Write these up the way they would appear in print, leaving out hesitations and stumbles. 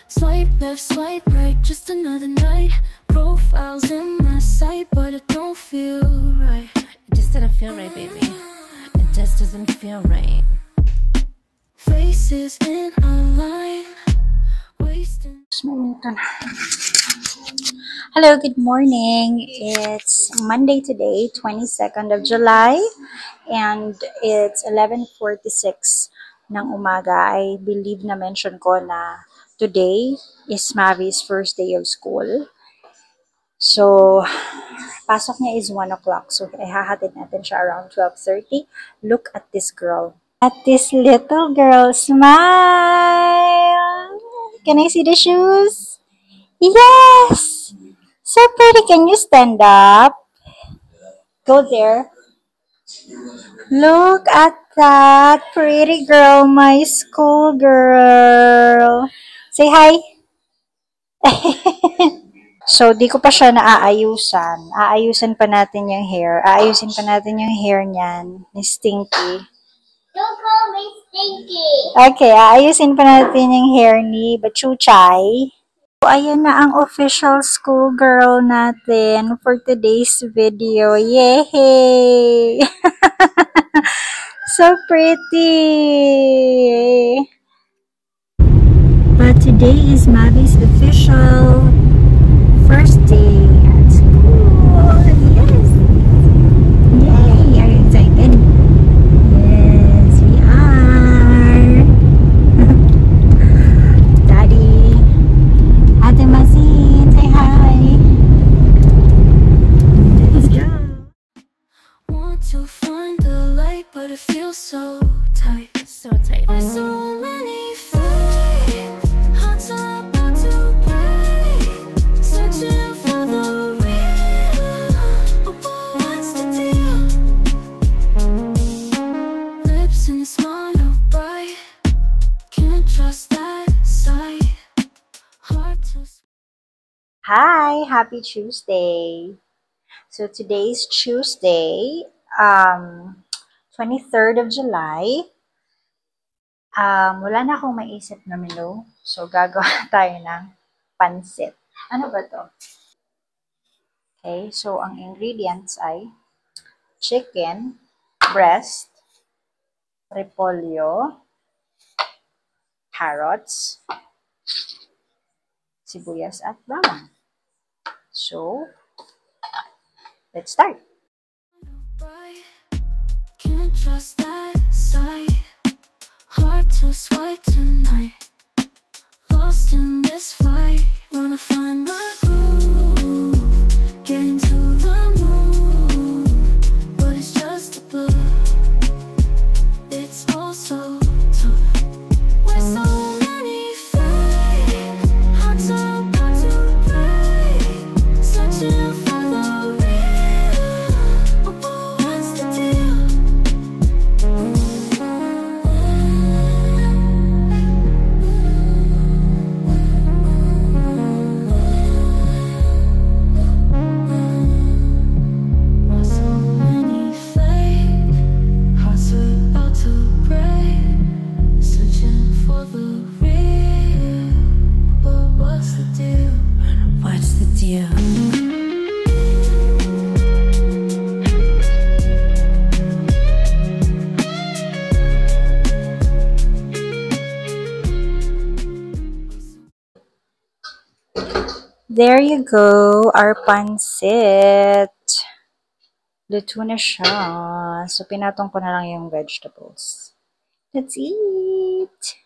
Swipe left, swipe right, just another night. Profiles in my sight, but it don't feel right. It just doesn't feel right, baby. It just doesn't feel right. Faces in a line, wasting. Hello, good morning. It's Monday today, 22nd of July, and it's 11:46 ng umaga. I believe na mention ko na today is Mavi's first day of school. So, pasok niya is 1 o'clock. So, ihahatid natin siya around 12:30. Look at this girl. At this little girl. Smile! Can I see the shoes? Yes! So pretty. Can you stand up? Go there. Look at that pretty girl, my school girl. Say hi. So, di ko pa siya naaayusan. Aayusan pa natin yung hair. Aayusin pa natin yung hair niyan ni Stinky. Don't call me Stinky. Okay, aayusin pa natin yung hair ni Bachuchay. So, ayan na ang official schoolgirl natin for today's video. Yay! So pretty! But today is Mavi's official first day at school. Yes! Yay! Are you excited? Yes, we are! Daddy! Ate Masin, say hi! Let's go! Want to find the light, but it feels so tight. So tight. There's so many fake hearts about to break, searching for the real. But what's the deal? Lips and a smile bright, can't trust that sight. Hard to. Hi! Happy Tuesday! So today's Tuesday, 23rd of July. Wala na akong maisip na menu. So gagawa tayo ng pansit. Ano ba to? Okay, so ang ingredients ay chicken, breast, repolyo, carrots, sibuyas at bawang. So, let's start. Bright, can't trust that sight. Hard to swipe tonight. Lost in this fight. Wanna find my groove. Get into the mood. But it's just a blur. It's all so tough. We're so many fake hearts about to break. Searching for the real. But what's the deal? So many fake hearts about to break, searching for the real. But what's the deal? What's the deal? There you go, our pansit. Luto na siya. So, pinatong ko na lang yung vegetables. Let's eat!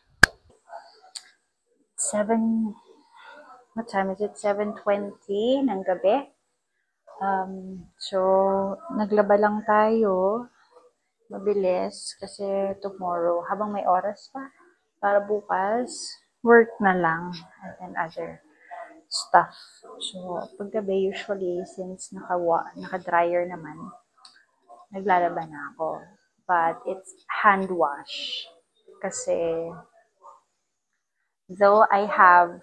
What time is it? 7:20 ng gabi. So, naglaba lang tayo. Mabilis kasi tomorrow, habang may oras pa, para bukas, work na lang and other stuff. So, paggabi, usually, since naka-dryer naman, naglalaba na ako. But, it's hand wash. Kasi, though I have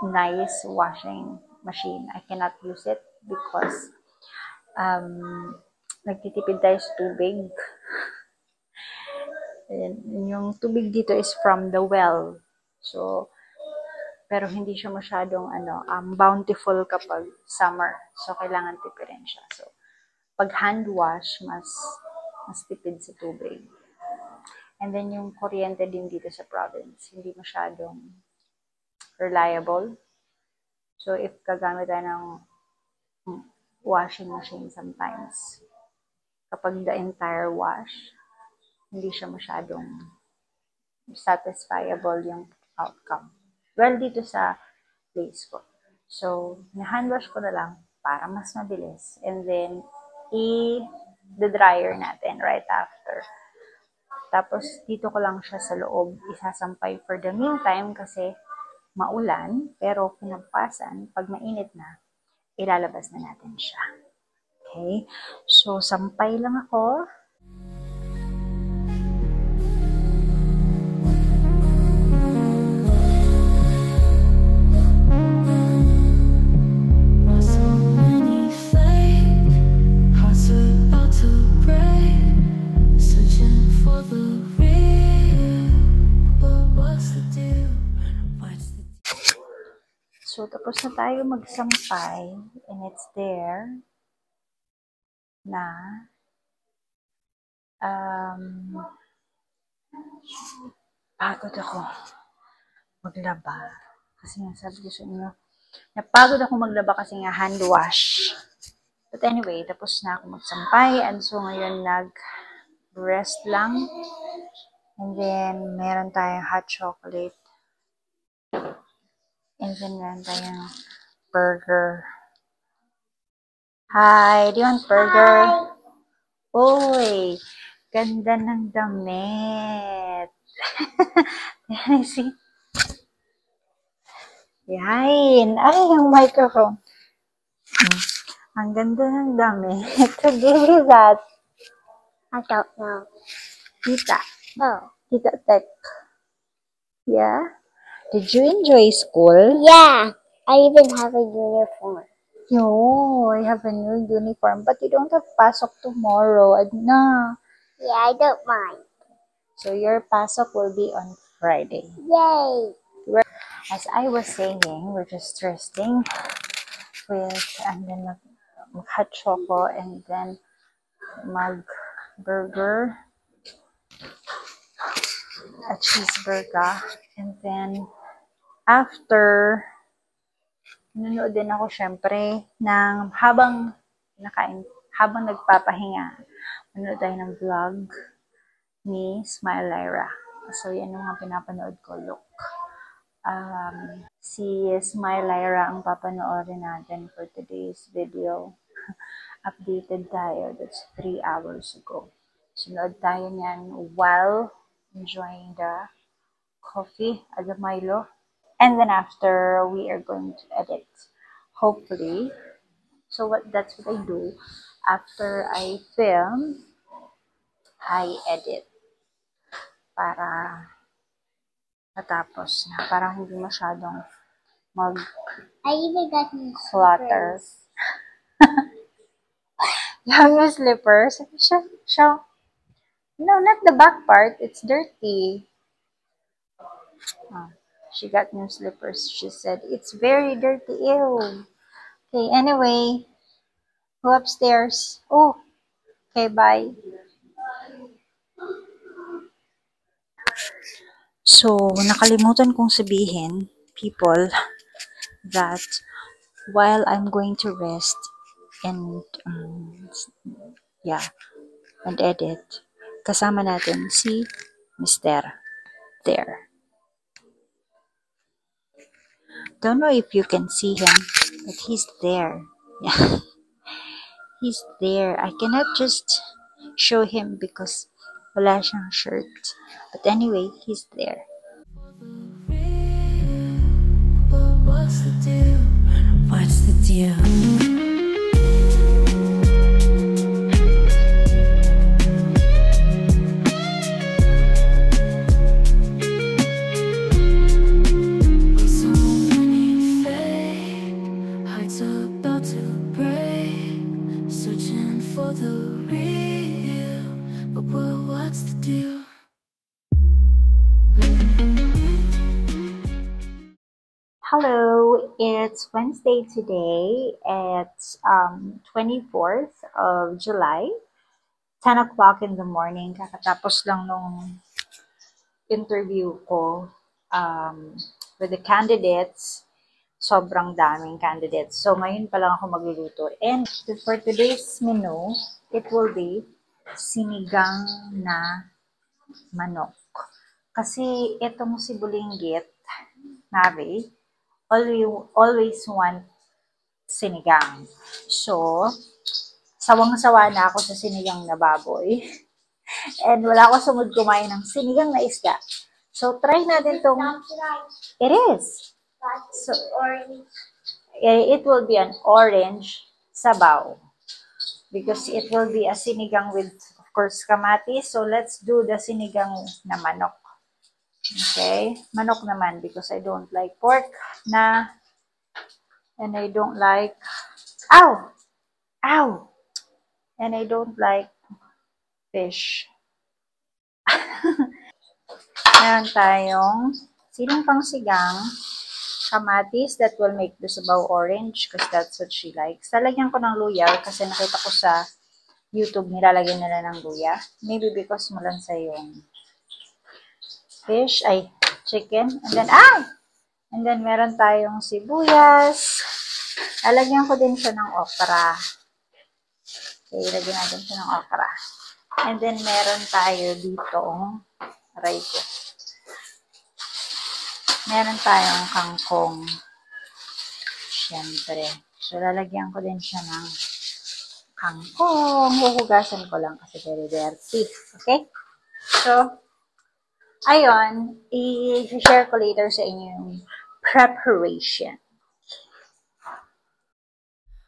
nice washing machine, I cannot use it because nagtitipid tayo sa tubig. Yung tubig dito is from the well. So, pero hindi siya masyadong bountiful kapag summer. So, kailangan tipirin siya. So, pag hand wash, mas tipid sa tubig. And then, yung kuryente din dito sa province, hindi masyadong reliable. So, if gagamit tayo ng washing machine sometimes, kapag the entire wash, hindi siya masyadong satisfiable yung outcome. Well, dito sa place ko. So, na-hand wash ko na lang para mas mabilis. And then, i-dryer natin right after. Tapos, dito ko lang siya sa loob isasampay for the meantime kasi maulan. Pero, kinabukasan, pag mainit na, ilalabas na natin siya. Okay? So, sampay lang ako. So, tapos na tayo magsampay and it's there na pagod ako maglaba. Kasi nga sabi ko sa inyo, napagod ako maglaba kasi nga hand wash. But anyway, tapos na ako magsampay and so ngayon nag-rest lang. And then, meron tayong hot chocolate. And then, meron tayong burger. Hi! Do you want burger? Uy! Ganda ng damit. Can I see? Yan! Ay, yung microphone. Ang ganda ng damit. Who gave you that? I don't know. Tita. Oh. Tita Tech. Yeah? Did you enjoy school? Yeah. I even have a uniform. No, I have a new uniform, but you don't have pasok tomorrow. No. Yeah, I don't mind. So your pasok will be on Friday. Yay! As I was saying, we're just resting and then mag-hot choco and then mag-burger, a cheeseburger, and then after, nanonood din ako syempre ng habang nagpapahinga, nanonood tayo ng vlog ni Smile Lyra. So, yan yung mga pinapanood ko. Look. Si Smile Lyra ang papanoorin natin for today's video. Updated tayo. That's 3 hours ago. Sunod tayo niyan while enjoying the coffee at the Milo. And then after, we are going to edit. Hopefully. So, that's what I do. After I film, I edit. Para matapos na. Para hindi masyadong I even got new clutter. slippers. You have your slippers? Show. No, not the back part. It's dirty. She got new slippers. She said, it's very dirty. Ew. Okay, anyway. Go upstairs. Oh. Okay, bye. So, nakalimutan kong sabihin, people, that while I'm going to rest and and edit, kasama natin si Mr. there. Don't know if you can see him, but he's there. Yeah. He's there. I cannot just show him because wala siyang shirt. But anyway, he's there. What's the deal? What's the deal? Hello, it's Wednesday today. It's 24th of July, 10 o'clock in the morning. Kakatapos lang nung interview ko with the candidates. Sobrang daming candidates. So, ngayon pa lang ako magluluto. And for today's menu, it will be sinigang na manok. Kasi itong si Bulinggit, Nabe, always want sinigang. So, sawang-sawa na ako sa sinigang na baboy. And wala ako sumud kumain ng sinigang na isda. So, try natin tong... It is. So, it will be an orange sabaw. Because it will be a sinigang with, of course, kamatis. So, let's do the sinigang na manok. Okay? Manok naman because I don't like pork na and I don't like and I don't like fish. Meron tayong siling pangsigang, kamatis that will make the sabaw orange because that's what she likes. Lalagyan ko ng luya kasi nakita ko sa YouTube nilalagyan nila ng luya. Maybe because malansa yung fish, chicken, and then meron tayong sibuyas. Lalagyan ko din siya ng okra. Okay, lagyan natin siya ng okra. And then meron tayo ditong meron tayong kangkong. Siyempre. So, lalagyan ko din siya ng kangkong. Huhugasan ko lang kasi very dirty. Okay? So, ayun, i-share ko later sa inyo yung preparation.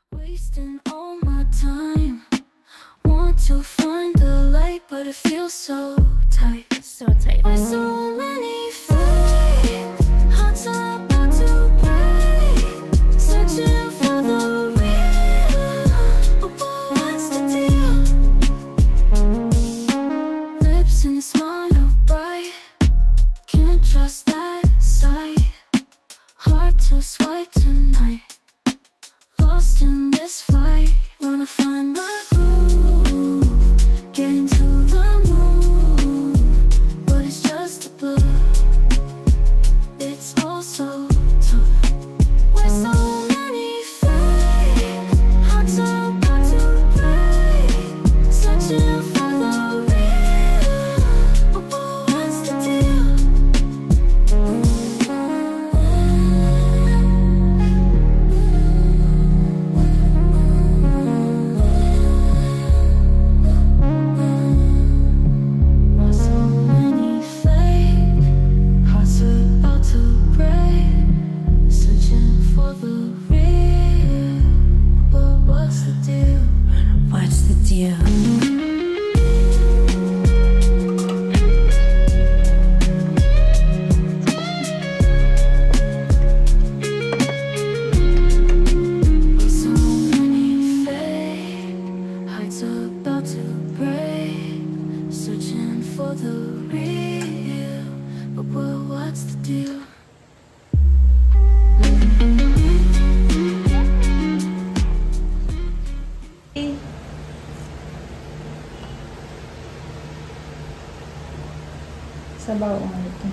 Wasting all my time. Want to find the light, but it feels so tight. So tight. With so many fake hearts about to break. Searching for the real. But what's the deal? Lips and a smile bright. Can't trust that sight. Hard to swipe tonight. Lost in this fight. Wanna find my groove. Getting to the moon. But it's just a blur. It's all so tough. With so many fake hearts about to break. Searching for the real. But what's the deal? So many fake hearts about to break. Searching for the real. But what's the deal? What's the deal? So many fake hearts about to break. Searching for the real. But what's the deal? Sabaw ang ito.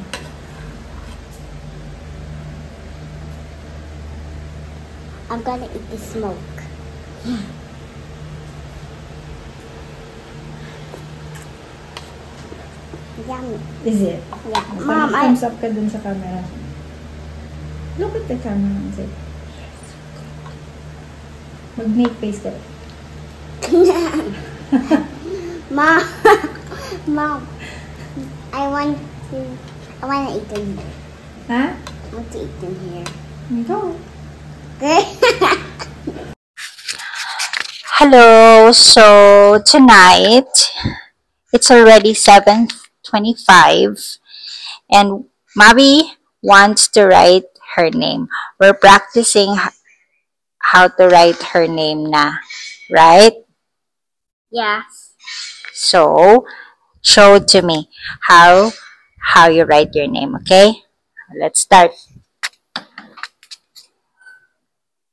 I'm gonna eat the smoke. Yummy. Is it? Yeah. Mom, I... Thumbs up ka dun sa camera. Look at the camera and say, mag-make face ka. Mom, Mom, I want to eat them here. Ha? I want to eat them here. Go. Okay? Hello, so tonight, it's already 7:25 and Mabi wants to write her name. We're practicing how to write her name na, right? Yeah. So, show it to me how you write your name, okay? Let's start.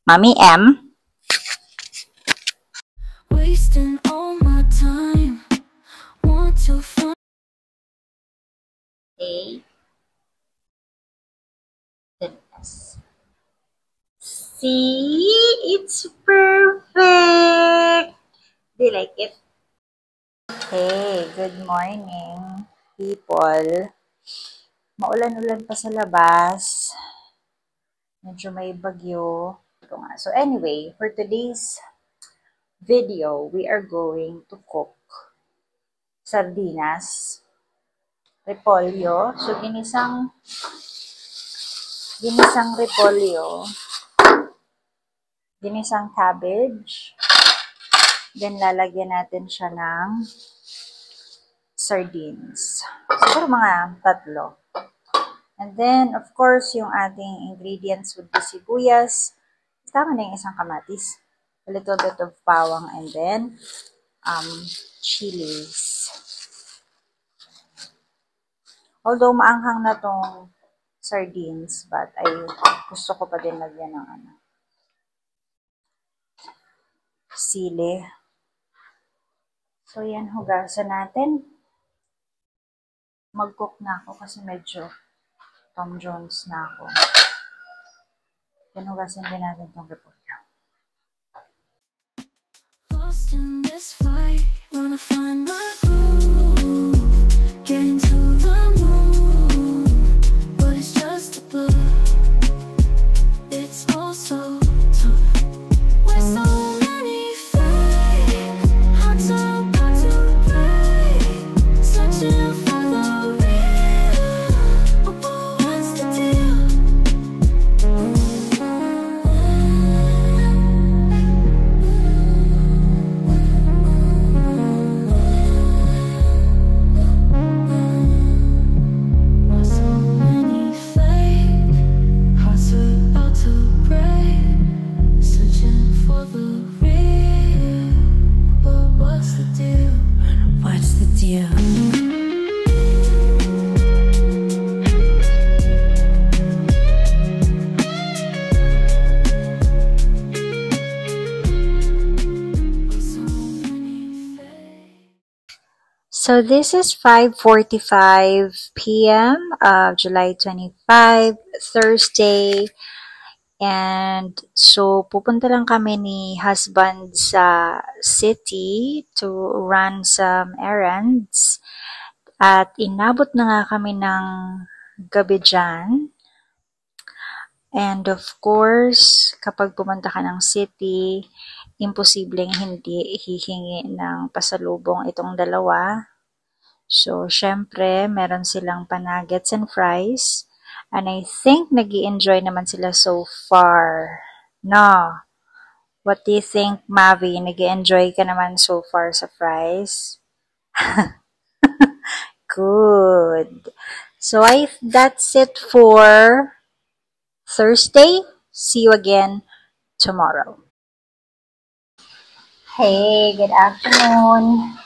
Mommy M. Wasting all my time. Want to find A. Then S. See? It's perfect! Do you like it? Hey, good morning, people. Maulan-ulan pa sa labas. Medyo may bagyo. So anyway, for today's video, we are going to cook sardinas, repolyo. So ginisang repolyo, ginisang cabbage. Then lalagyan natin siya ng sardines. Siguro mga 3. And then, of course, yung ating ingredients would be sibuyas. Tama na yung isang kamatis. A little bit of bawang and then chilies. Although maanghang na tong sardines, but gusto ko pa din lagyan ng sili. So, yan, hugasan natin. Mag-cook na ako kasi medyo Tom Jones na ako. Yan, hugasan din natin itong repolyo. lost in this fight. Wanna find my groove. Getting to the moon. But it's just a blur. It's all so tough. With so many fake hearts about to break. Searching for the real. Oh, what's the deal? So many fake hearts about to break. Searching for the real. But what's the deal? What's the deal? So many fake. So this is 5:45 p.m. July 25, Thursday. And so pupunta lang kami ni husband sa city to run some errands. At inabot na nga kami ng gabi dyan. And of course, kapag pumunta ka ng city, imposibleng hindi hihingi ng pasalubong itong dalawa. So, syempre, meron silang pa-nuggets and fries. And I think nag-i-enjoy naman sila so far. No? What do you think, Mavi? Nag-i-enjoy ka naman so far sa fries? Good. So, that's it for Thursday. See you again tomorrow. Hey, good afternoon.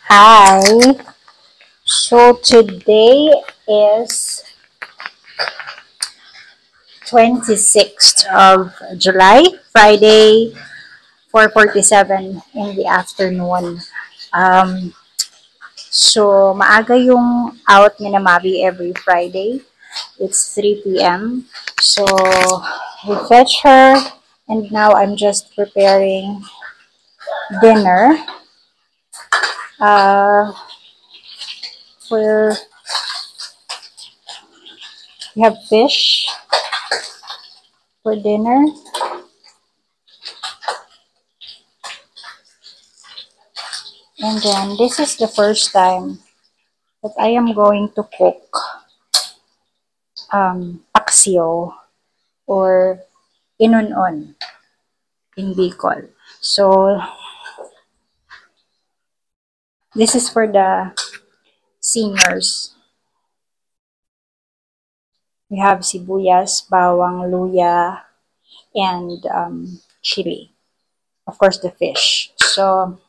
Hi. So today is 26th of July, Friday, 4:47 in the afternoon. So maaga yung out ni na Mavi every Friday. It's 3 p.m. So we fetch her and now I'm just preparing dinner. We have fish for dinner. And then this is the first time that I am going to cook paksiw or inunon in Bicol. So this is for the seniors. We have sibuyas, bawang, luya, and chili. Of course, the fish. So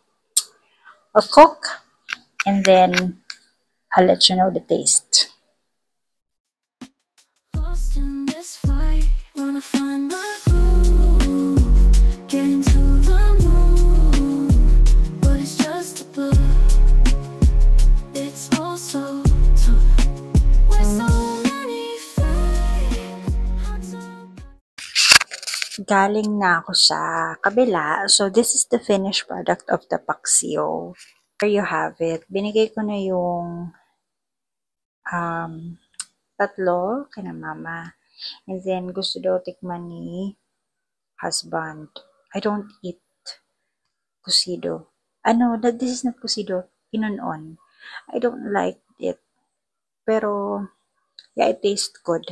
I'll cook and then I'll let you know the taste. Lost in this fight. Wanna wanna find my groove, get into the mood, but it's just a blur. It's all so tough. We're so many fake hearts of Galing na ako sa kabila. So, this is the finished product of the Paxio. There you have it. Binigay ko na yung tatlo kina mama. And then, gusto daw tikman ni husband. I don't eat kusido. This is not kusido. Inon-on. I don't like it. Pero, yeah, it tastes good.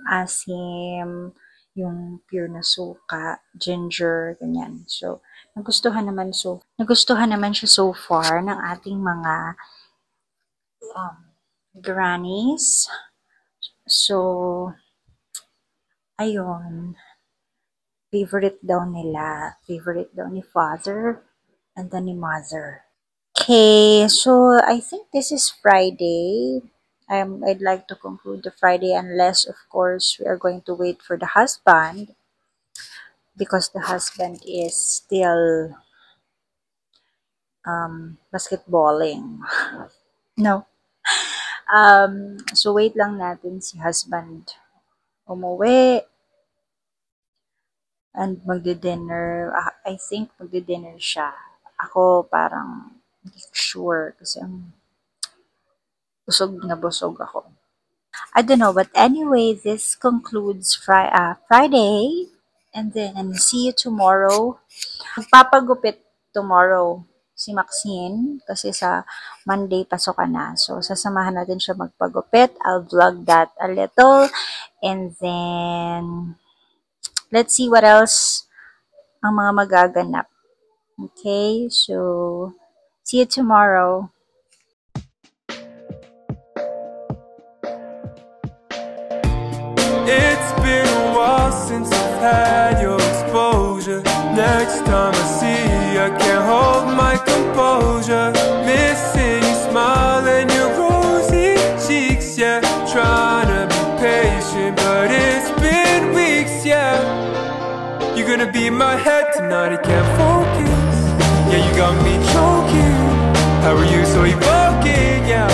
Asim, yung pure na suka, ginger, ganyan. So, nagustuhan naman siya so far ng ating mga grannies. So, ayun. Favorite daw ni father, and then ni mother. Okay, so I think this is Friday. I'd like to conclude the Friday unless, of course, we are going to wait for the husband because the husband is still basketballing. No. So wait lang natin si husband umuwi and magdi-dinner. I think magdi-dinner siya. Ako parang hindi ko sure kasi busog na busog ako. I don't know, but anyway, this concludes Friday, and then see you tomorrow. Magpapagupit tomorrow si Maxine kasi sa Monday pasokan na. So, sasamahan natin siya magpagupit. I'll vlog that a little, and then let's see what else ang mga magaganap. Okay, so see you tomorrow. It's been a while since I've had your exposure. Next time I see you, I can't hold my composure. Missing your smile and your rosy cheeks, yeah. Trying to be patient, but it's been weeks, yeah. You're gonna be in my head tonight, I can't focus. Yeah, you got me choking. How are you so evoking, yeah.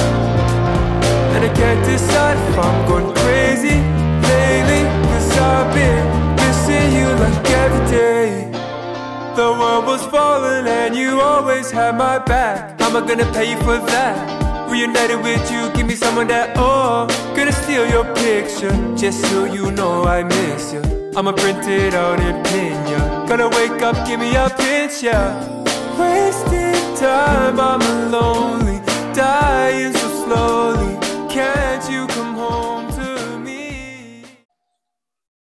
And I can't decide if I'm going crazy lately, 'cause I've been missing you like every day. The world was falling and you always had my back. How am I gonna pay you for that? Reunited with you, give me some of that, oh. Gonna steal your picture, just so you know I miss you. I'ma print it out and pin ya. Gotta wake up, give me a pinch, yeah. Wasting time, I'm lonely, dying so slowly. Can't you come home to me?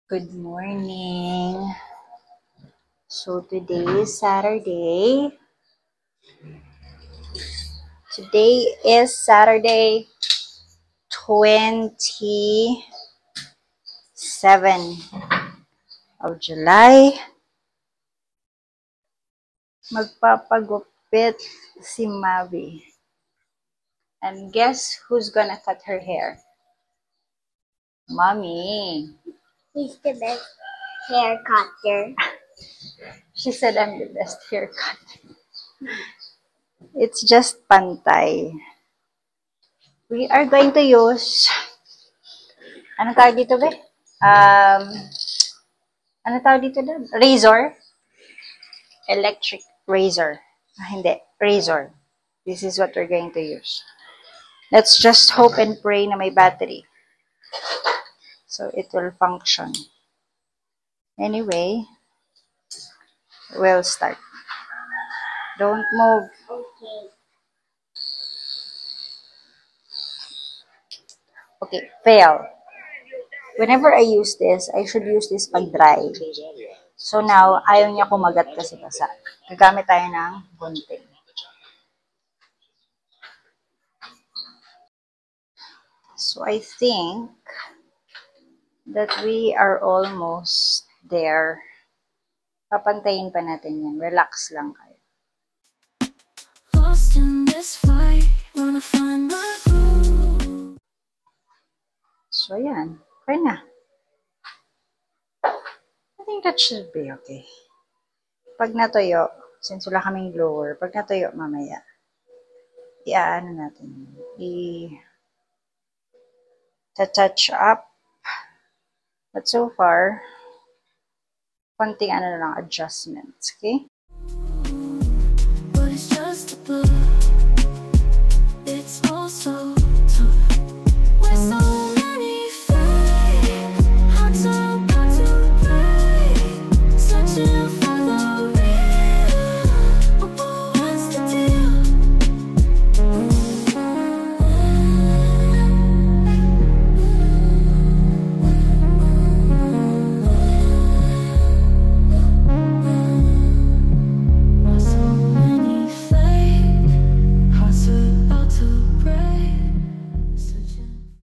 Good morning. So today is Saturday. Today is Saturday, 27 of July. Magpapagupit si Mavi. And guess who's gonna cut her hair? Mommy. He's the best hair cutter. She said I'm the best haircut. It's just pantay. We are going to use, ano tawag dito ba? Ano tawag dito doon? Razor. Electric razor. Hindi, razor. This is what we're going to use. Let's just hope and pray na may battery. So it will function. Anyway, we'll start. Don't move. Okay. Okay, fail. Whenever I use this, I should use this pag dry. So now, ayaw niya kumagat kasi basa. Gagamit tayo ng gunting. So I think that we are almost there. Papantayin pa natin yan. Relax lang kayo. lost in this fight, wanna find my groove. So, ayan. Okay na. think that should be okay. Pag natuyo, since wala kaming blower, pag natuyo mamaya, ano natin, touch up. But so far, konting ano na lang, adjustments, okay?